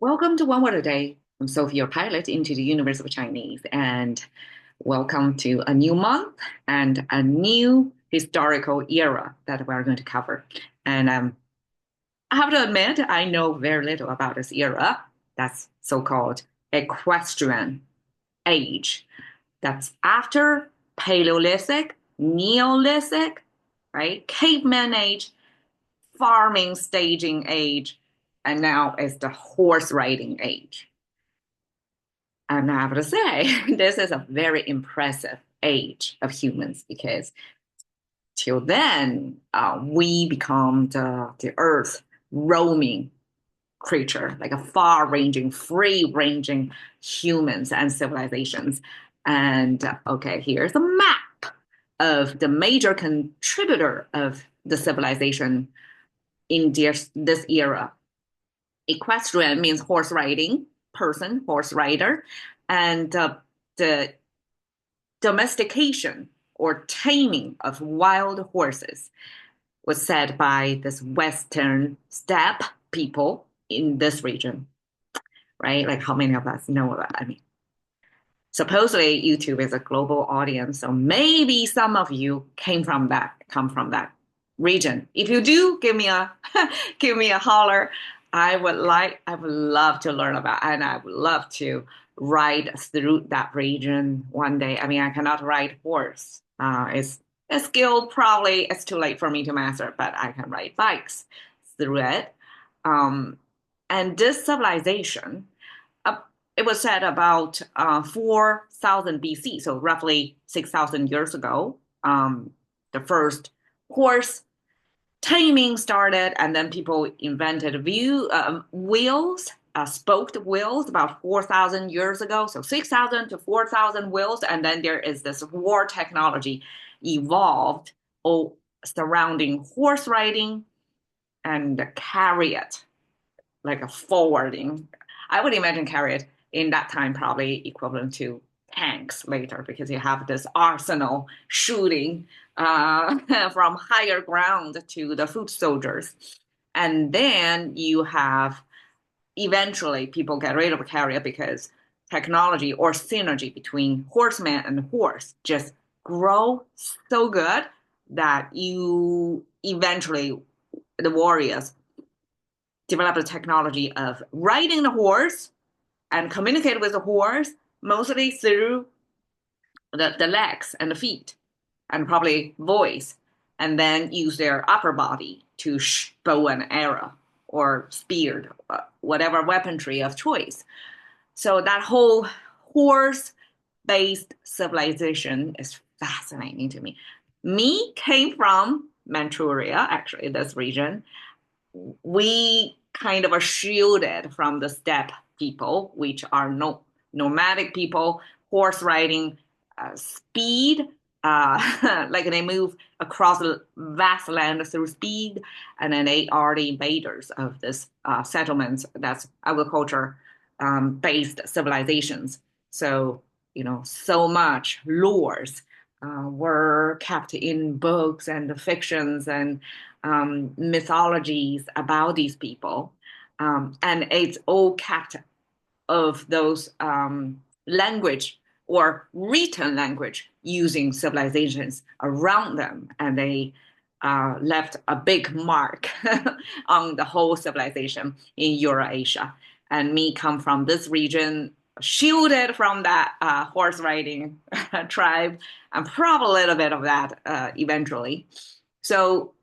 Welcome to One Word a Day. I'm Sophie, your pilot into the universe of Chinese, and welcome to a new month and a new historical era that we're going to cover. And I have to admit, I know very little about this era. That's so-called equestrian age. That's after Paleolithic, Neolithic, right? Caveman age, farming staging age, and now it's the horse riding age. And I have to say, this is a very impressive age of humans because till then, we become the Earth roaming creature, like a far-ranging, free-ranging humans and civilizations. And okay, here's a map of the major contributor of the civilization in this era. Equestrian means horse riding person, horse rider, and the domestication or taming of wild horses was said by this Western steppe people in this region, right? Like how many of us know about that? I mean, supposedly YouTube is a global audience, so maybe some of you come from that region. If you do, give me a give me a holler. I would love to learn about, and I would love to ride through that region one day. I mean, I cannot ride horse. It's a skill probably it's too late for me to master, but I can ride bikes through it. Um, and this civilization uh, it was said about 4,000 BC, so roughly 6,000 years ago. The first horse taming started, and then people invented wheels, spoked wheels about 4,000 years ago. So 6,000 to 4,000 wheels, and then there is this war technology evolved surrounding horse riding and chariot, like a forwarding. I would imagine chariot in that time probably equivalent to tanks later because you have this arsenal shooting from higher ground to the foot soldiers. And then you have eventually people get rid of chariot because technology or synergy between horseman and horse just grow so good that you eventually the warriors develop the technology of riding the horse and communicate with the horse mostly through the legs and the feet and probably voice, and then use their upper body to bow and arrow or spear, whatever weaponry of choice. So that whole horse based civilization is fascinating to me. Me came from Manchuria, actually, this region. We kind of are shielded from the steppe people, which are nomadic people, horse riding, speed. Like they move across the vast land through speed, and then they are the invaders of this settlements. That's agriculture based civilizations. So so much lures were kept in books and fictions and mythologies about these people. And it's all kept of those language or written language using civilizations around them. And they left a big mark on the whole civilization in Eurasia. And me come from this region, shielded from that horse riding tribe, and probably a little bit of that eventually. So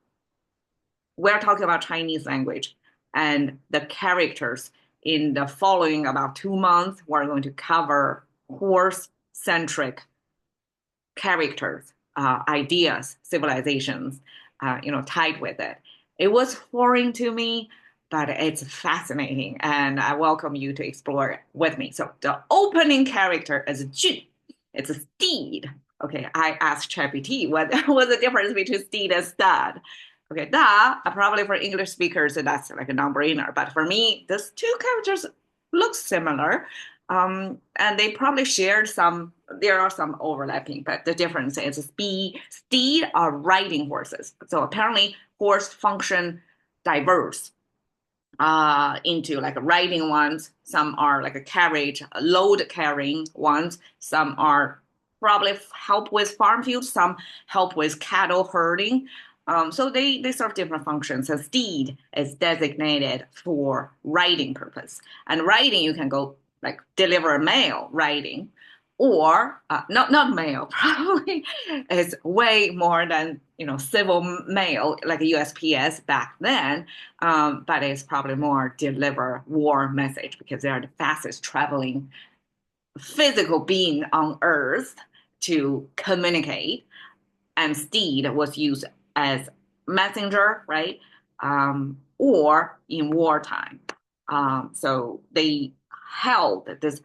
we're talking about Chinese language and the characters in the following about 2 months. We're going to cover horse centric characters, ideas, civilizations, tied with it. It was foreign to me, but it's fascinating, and I welcome you to explore it with me. So the opening character is Jun. It's a steed. Okay, I asked ChatGPT what was the difference between steed and stud. Okay, that probably for English speakers that's like a non-brainer, but for me, these two characters look similar, and they probably shared some. There are some overlapping, but the difference is steed are riding horses. So apparently, horse function diverse. into like riding ones. Some are like a carriage, load carrying ones. Some are probably help with farm fields. Some help with cattle herding. So they serve different functions. So steed is designated for riding purpose. And riding, you can go like deliver mail riding, or not mail, probably is way more than civil mail like a USPS back then, but it's probably more deliver war message because they are the fastest traveling physical being on Earth to communicate. And Steed was used as messenger, right? Or in wartime. So they held this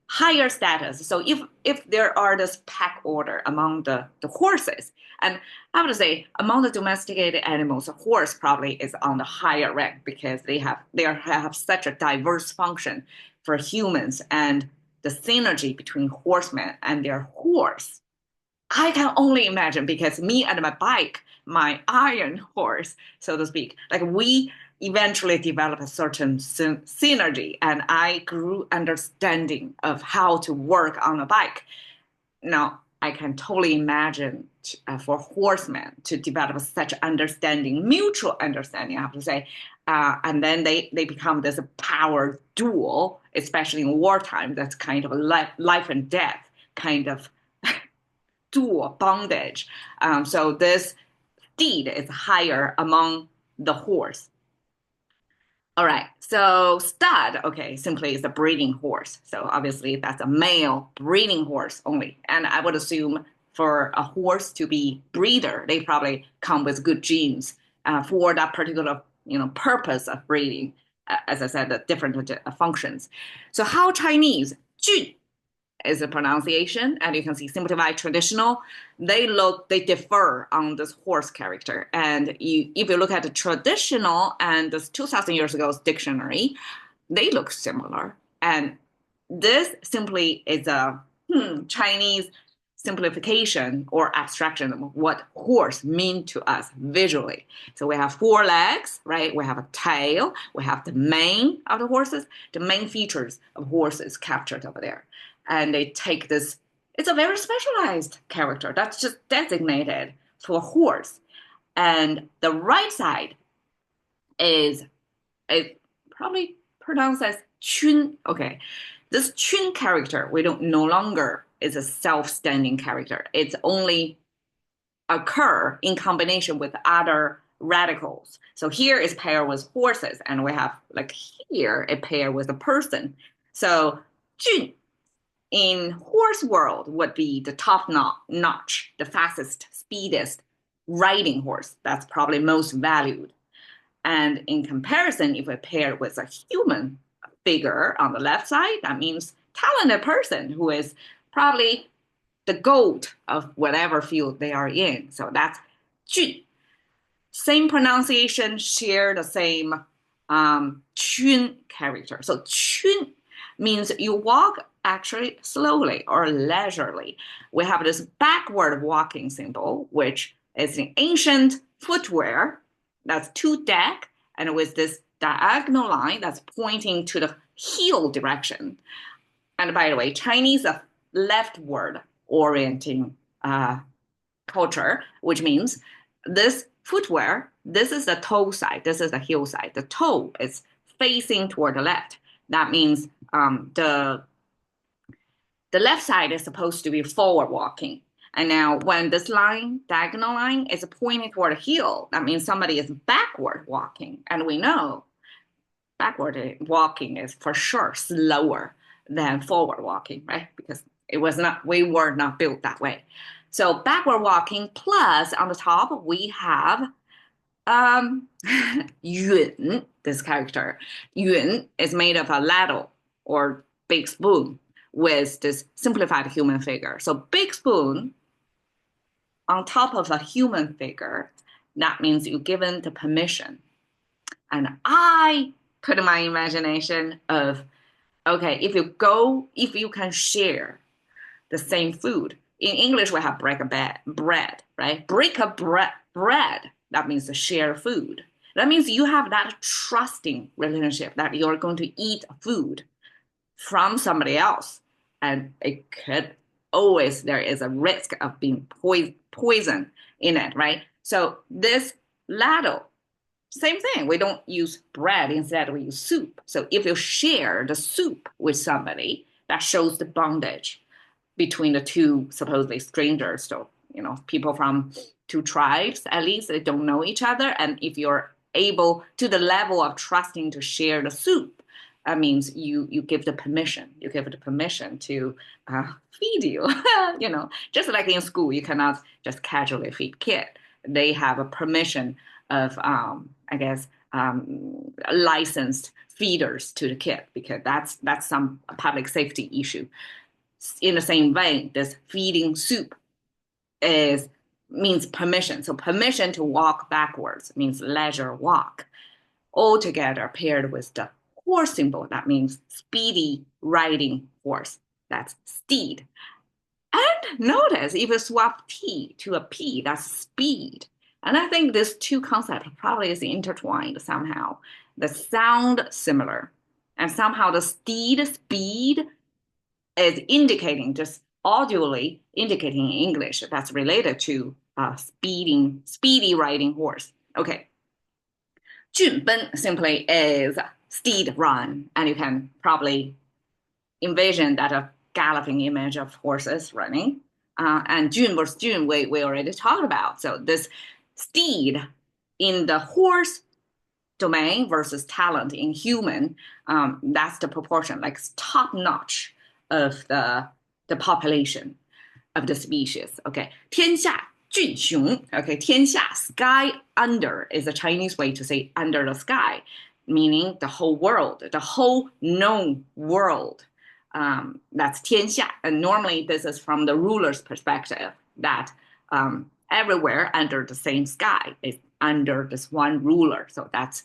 higher status. So if there are this pack order among the horses, and I would say among the domesticated animals, a horse probably is on the higher rank because they have such a diverse function for humans, and the synergy between horsemen and their horse, I can only imagine because me and my bike, my iron horse, so to speak, like we eventually developed a certain synergy, and I grew understanding of how to work on a bike. Now, I can totally imagine for horsemen to develop such understanding, mutual understanding, I have to say. And then they become this power duel, especially in wartime. That's kind of a life and death kind of dual bondage. So this steed is higher among the horse. All right, so stud, okay, simply is a breeding horse. So obviously that's a male breeding horse only. And I would assume for a horse to be breeder, they probably come with good genes for that particular purpose of breeding. As I said, the different functions. So how Chinese 骏 is a pronunciation, and you can see simplified traditional. They differ on this horse character. And if you look at the traditional and this 2,000 years ago's dictionary, they look similar. And this simply is a Chinese simplification or abstraction of what horse mean to us visually. So we have four legs, right? We have a tail, we have the mane of the horses, the main features of horses captured over there. And they take this, it's a very specialized character that's just designated for horse. And the right side is probably pronounced as chun. Okay, this chun character we don't no longer is a self-standing character. It's only occur in combination with other radicals. So here is paired with horses, and we have like here a pair with a person. So jun in horse world would be the top notch, the fastest, speediest riding horse. That's probably most valued. And in comparison, if we pair with a human figure on the left side, that means talented person who is probably the goat of whatever field they are in. So that's 俊. Same pronunciation, share the same chun character. So chun means you walk actually slowly or leisurely. We have this backward walking symbol, which is an ancient footwear that's two deck and with this diagonal line that's pointing to the heel direction. And by the way, Chinese are leftward orienting culture, which means this footwear, this is the toe side, this is the heel side. The toe is facing toward the left. That means the left side is supposed to be forward walking. And now when this line, diagonal line, is pointing toward the heel, that means somebody is backward walking. And we know backward walking is for sure slower than forward walking, right? Because we were not built that way. So backward walking plus on the top, we have Yun, this character. Yun is made of a ladle or big spoon with this simplified human figure. So big spoon on top of a human figure, that means you're given the permission. And I put in my imagination of, okay, if you can share the same food. In English, we have break a bread, right? Break a bread, that means to share food. That means you have that trusting relationship that you're going to eat food from somebody else. And it could always, there is a risk of being poison in it, right? So this ladle, same thing. We don't use bread, instead we use soup. So if you share the soup with somebody, that shows the bondage between the two supposedly strangers. So, people from two tribes, at least they don't know each other. And if you're able to the level of trusting to share the soup, that means you give the permission. You give the permission to feed you. Just like in school, you cannot just casually feed kid. They have a permission of, I guess, licensed feeders to the kid, because that's some public safety issue. In the same way, this feeding soup means permission. So permission to walk backwards means leisure walk. All together paired with the horse symbol, that means speedy riding horse. That's steed. And notice if you swap T to a P, that's speed. And I think these two concepts probably is intertwined somehow. The sound similar, and somehow the steed, speed, is indicating, just audibly indicating in English, that's related to speedy riding horse. Okay. 俊奔 simply is steed run, and you can probably envision that a galloping image of horses running. And Jun versus Jun, we already talked about. So this steed in the horse domain versus talent in human, that's the proportion, like top notch of the population of the species. Okay, 天下俊雄. Okay, 天下, sky under is a Chinese way to say under the sky, meaning the whole world, the whole known world. That's 天下. And normally this is from the ruler's perspective, that everywhere under the same sky is under this one ruler. So that's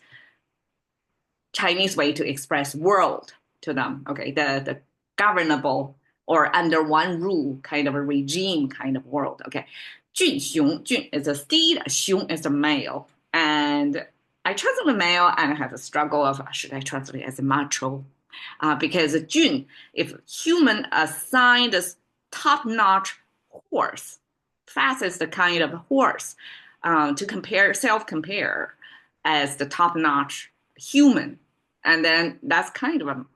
Chinese way to express world to them. Okay, the governable or under one rule kind of a regime kind of world. Okay, 俊雄, Jun is a steed, Xiong is a male. And I translate male and I have a struggle of, should I translate as a macho? Because Jun, if human assigned this top-notch horse, fastest kind of horse, to compare, self-compare as the top-notch human. And then that's kind of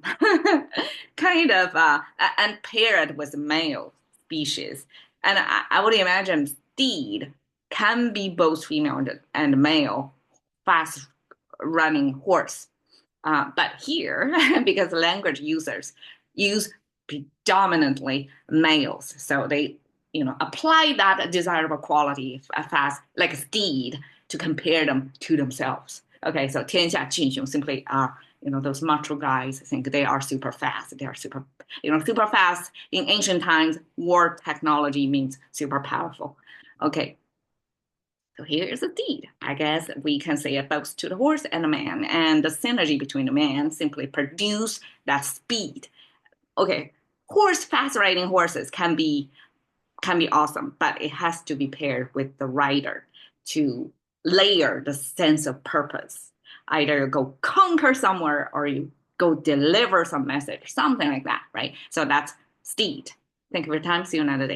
and paired with male species. And I would imagine steed can be both female and male, fast running horse. But here, because language users use predominantly males, so they apply that desirable quality fast, like a steed, to compare them to themselves. Okay, so 天下俊雄 simply are those macho guys think they are super fast. They are super fast. In ancient times, war technology means super powerful. Okay, so here is a deed. I guess we can say it both to the horse and the man, and the synergy between the man simply produce that speed. Okay, fast riding horses can be awesome, but it has to be paired with the rider to layer the sense of purpose. Either you go conquer somewhere or you go deliver some message, something like that, right? So that's steed. Thank you for your time. See you another day.